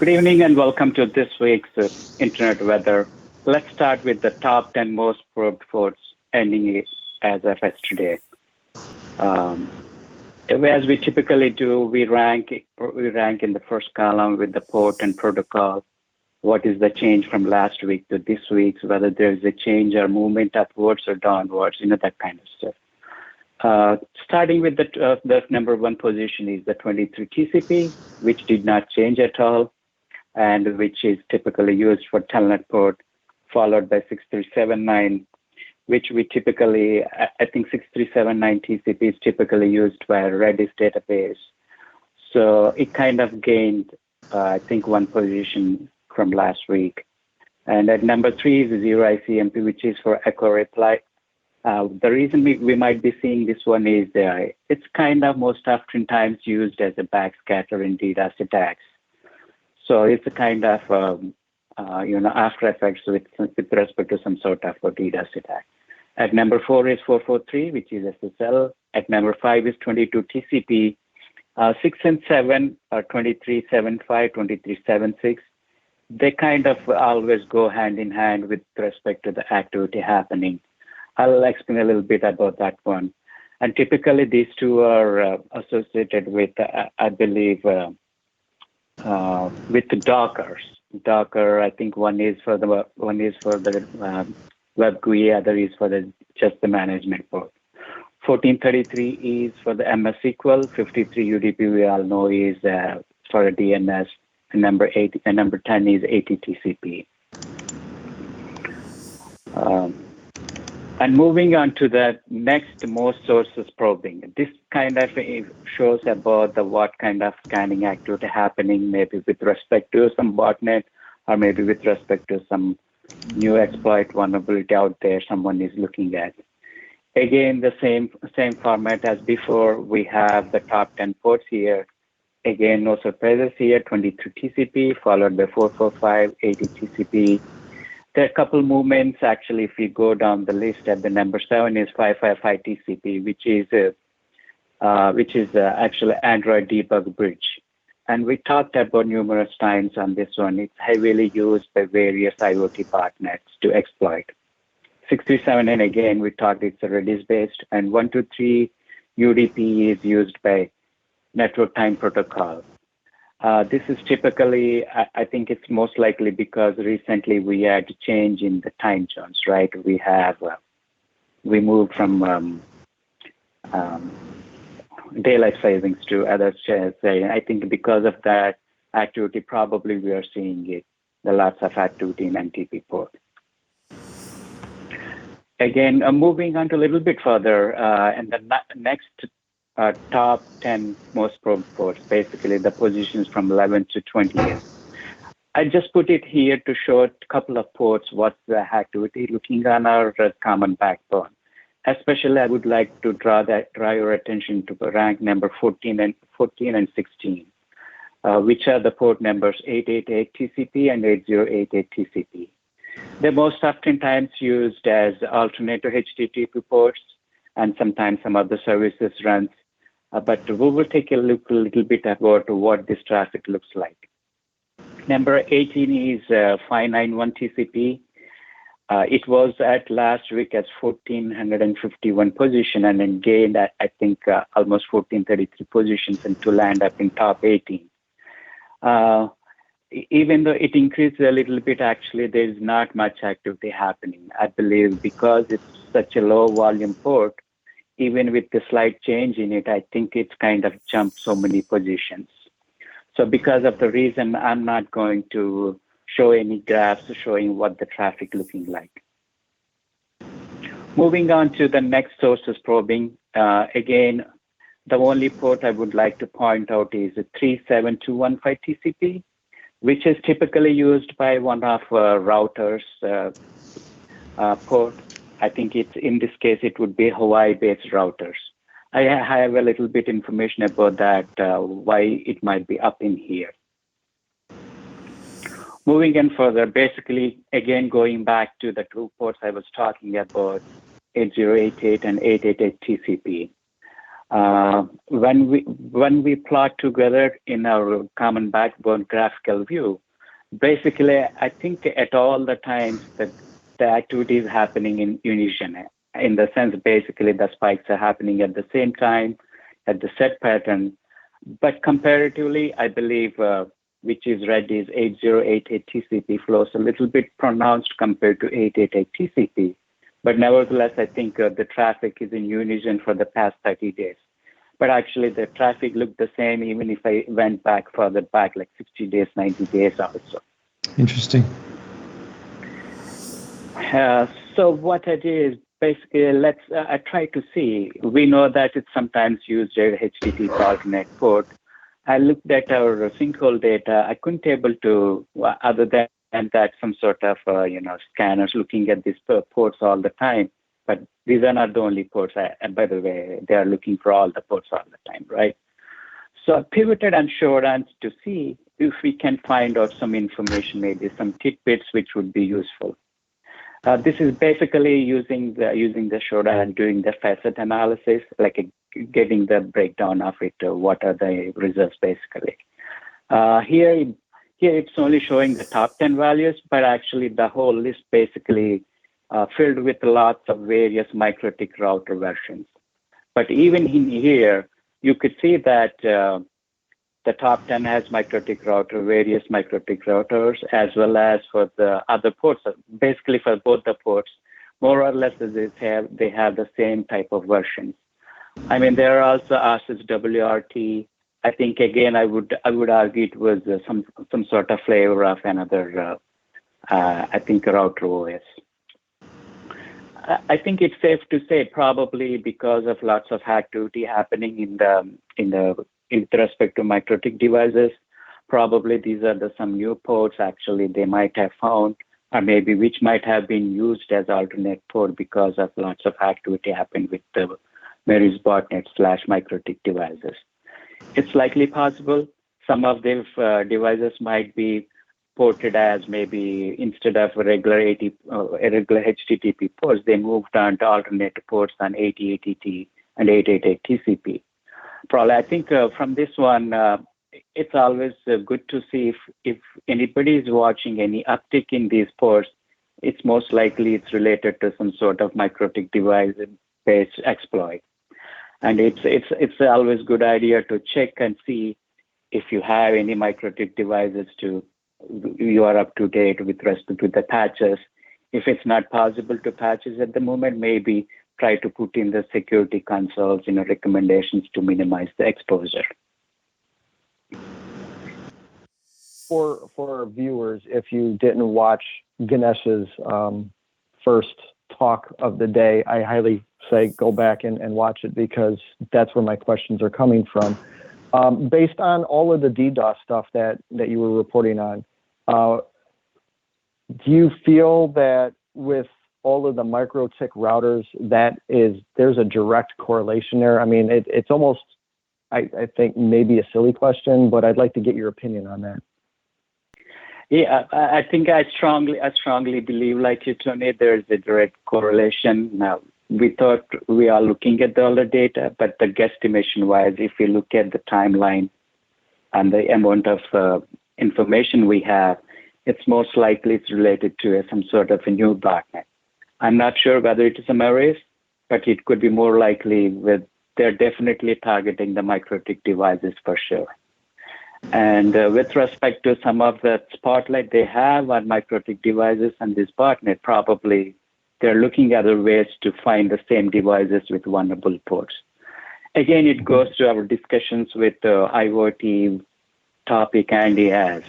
Good evening and welcome to this week's Internet Weather. Let's start with the top 10 most probed ports ending as of yesterday. As we typically do, we rank in the first column with the port and protocol. What is the change from last week to this week, whether there's a change or movement upwards or downwards, that kind of stuff. Starting with the number one position is the 23 TCP, which did not change at all, and which is typically used for telnet port, followed by 6379, which we typically, I think 6379 TCP is typically used by Redis database. So it kind of gained, I think, one position from last week. And at number 3 is 0ICMP, which is for echo reply. The reason we might be seeing this one is it's kind of most oftentimes used as a backscatter in DDoS attacks. So it's a kind of after effects with respect to some sort of a DDoS attack. At number 4 is 443, which is SSL. At number 5 is 22 TCP. 6 and 7 are 2375, 2376. They kind of always go hand in hand with respect to the activity happening. I'll explain a little bit about that one. And typically these two are associated with, I believe, with the Dockers. Docker, I think one is for the web GUI, other is for just the management port. 1433 is for the MS SQL. 53 UDP we all know is for a DNS. And number 10 is AT/TCP. And moving on to the next most sources probing. This kind of shows about what kind of scanning activity happening, maybe with respect to some botnet or maybe with respect to some new exploit vulnerability out there someone is looking at. Again, the same format as before. We have the top 10 ports here. Again, no surprises here. 23 TCP followed by 445, 80 TCP. There are a couple movements actually. If we go down the list, at the number 7 is 555 TCP, which is actually Android debug bridge. And we talked about numerous times on this one. It's heavily used by various IoT botnets to exploit. 637, and again, we talked it's a Redis based, and 123 UDP is used by network time protocol. This is typically, I think it's most likely because recently we had a change in the time zones, right? We moved from daylight savings to other shares. I think because of that activity, probably we are seeing it, the lots of activity in NTP port. Again, moving on to a little bit further, and the next top 10 most probed ports, basically the positions from 11 to 20. I just put it here to show a couple of ports, what's the activity looking on our common backbone. Especially, I would like to draw your attention to the rank number 14 and 16, which are the port numbers 888 TCP and 8088 TCP. They're most oftentimes used as alternate to HTTP ports, and sometimes some other services runs. But we will take a look a little bit about what this traffic looks like. Number 18 is 591 TCP. It was at last week as 1451 position and then gained, I think, almost 1433 positions and to land up in top 18. Even though it increased a little bit, actually, there is not much activity happening. I believe because it's such a low volume port, even with the slight change in it, I think it's kind of jumped so many positions. So because of the reason, I'm not going to show any graphs showing what the traffic looking like. Moving on to the next sources probing. Again, the only port I would like to point out is 37215 TCP, which is typically used by one of routers port. I think it's in this case, it would be Hawaii-based routers. I have a little bit information about that, why it might be up in here. Moving in further, basically, again, going back to the two ports I was talking about, 8088 and 888 TCP. When we plot together in our common backbone graphical view, basically, I think at all the times that the activity is happening in unison, in the sense basically the spikes are happening at the same time, at the set pattern. But comparatively, I believe which is red is 8088 TCP flows a little bit pronounced compared to 888 TCP. But nevertheless, I think the traffic is in unison for the past 30 days. But actually, the traffic looked the same even if I went further back, like 60 days, 90 days also. Interesting. So what I did is basically, I try to see. We know that it's sometimes used as HTTP alternate port. I looked at our sinkhole data. I couldn't able to, other than that, some sort of scanners looking at these ports all the time. But these are not the only ports. And by the way, they are looking for all the ports all the time, right? So I pivoted on Shodan to see if we can find out some information, maybe some tidbits which would be useful. This is basically using the Shodan and doing the Facet analysis, like getting the breakdown of it. What are the results basically? Here it's only showing the top 10 values, but actually the whole list basically filled with lots of various MikroTik router versions. But even in here, you could see that the top 10 has MikroTik router, various MikroTik routers, as well as for the other ports. Basically, for both the ports, more or less they have the same type of versions. I mean, there are also RSS WRT. I think again, I would argue it was some sort of flavor of another. I think router OS. I think it's safe to say probably because of lots of activity happening with respect to MikroTik devices, probably these are some new ports actually they might have found, or maybe which might have been used as alternate port because of lots of activity happening with the Mary's botnet / MikroTik devices. It's likely possible some of these devices might be ported as maybe instead of regular HTTP ports, they moved on to alternate ports on AT&T and 888 TCP. Probably, I think from this one, it's always good to see if anybody is watching any uptick in these ports, it's most likely it's related to some sort of MikroTik device-based exploit. And it's always good idea to check and see if you have any MikroTik devices you are up to date with respect to the patches. If it's not possible to patches at the moment, maybe try to put in the security consoles, recommendations to minimize the exposure. For viewers, if you didn't watch Ganesh's first talk of the day, I highly say go back and watch it because that's where my questions are coming from. Based on all of the DDoS stuff that you were reporting on, do you feel that with all of the MikroTik routers, there's a direct correlation there? I mean, it's almost, I think, maybe a silly question, but I'd like to get your opinion on that. Yeah, I think I strongly believe, like you, Tony, there's a direct correlation. Now, we thought we are looking at all the data, but the guesstimation-wise, if you look at the timeline and the amount of information we have, it's most likely it's related to some sort of a new botnet. I'm not sure whether it is a Mary's, but it could be more likely they're definitely targeting the MikroTik devices for sure. And with respect to some of the spotlight they have on MikroTik devices and this botnet, probably they're looking at other ways to find the same devices with vulnerable ports. Again, it goes to our discussions with IoT topic Andy has.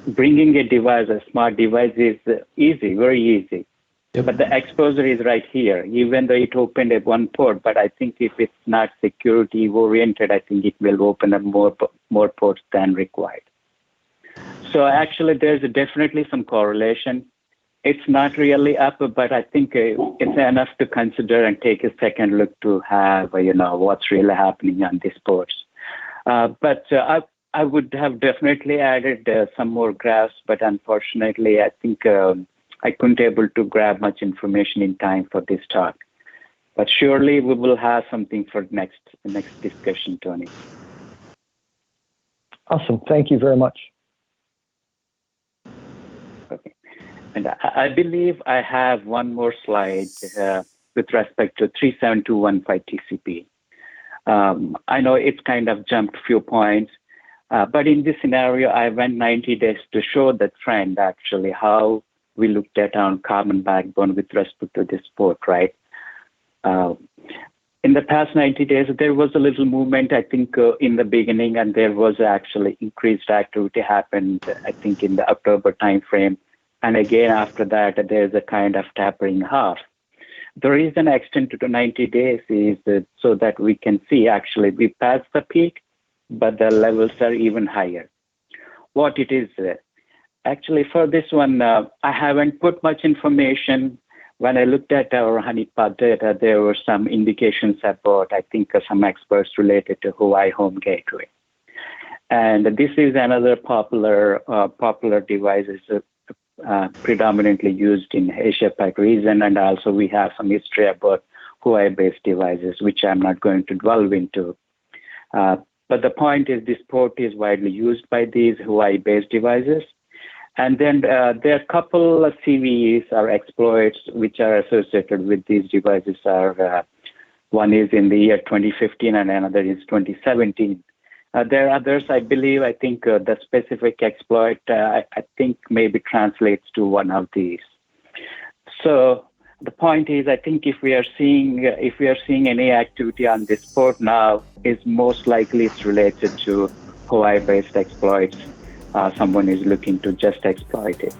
Bringing a smart device is easy, very easy. Yep. But the exposure is right here, even though it opened at one port. But I think if it's not security oriented, I think it will open up more ports than required. So actually, there's definitely some correlation. It's not really up, but I think it's enough to consider and take a second look to have, what's really happening on these ports. But I would have definitely added some more graphs, but unfortunately, I think I couldn't able to grab much information in time for this talk. But surely we will have something for next discussion, Tony. Awesome. Thank you very much. Okay. And I believe I have one more slide with respect to 37215 TCP. I know it's kind of jumped a few points, but in this scenario, I went 90 days to show the trend, actually, how we looked at on common backbone with respect to this port, right? In the past 90 days, there was a little movement, I think, in the beginning, and there was actually increased activity happened, I think, in the October timeframe. And again, after that, there's a kind of tapering off. The reason I extended to 90 days is so that we can see, actually, we passed the peak, but the levels are even higher. What it is, actually, for this one, I haven't put much information. When I looked at our honeypot data, there were some indications about, I think, some experts related to Huawei Home Gateway. And this is another popular device, predominantly used in Asia-Pac region, and also we have some history about Huawei-based devices, which I'm not going to delve into. But the point is this port is widely used by these Huawei-based devices. And then there are a couple of CVEs or exploits which are associated with these devices. One is in the year 2015 and another is 2017. There are others, I believe. I think the specific exploit, I think, maybe translates to one of these. So the point is, I think if we are seeing any activity on this port now, is most likely it's related to Huawei-based exploits. Someone is looking to just exploit it.